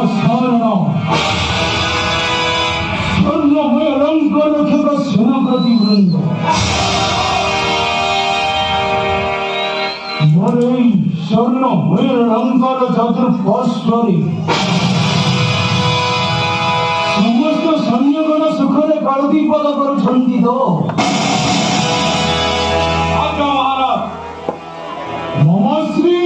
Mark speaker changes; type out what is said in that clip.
Speaker 1: शरण स्वर्णमय अलंकार रखेगा सेनापति वृंद मरे स्वर्णमय अलंकार चतुर्पार्श्वरे समस्त सैन्यगण सुखरे कालदीपद करुछन्ति तो आज्ञा महाराज मम श्री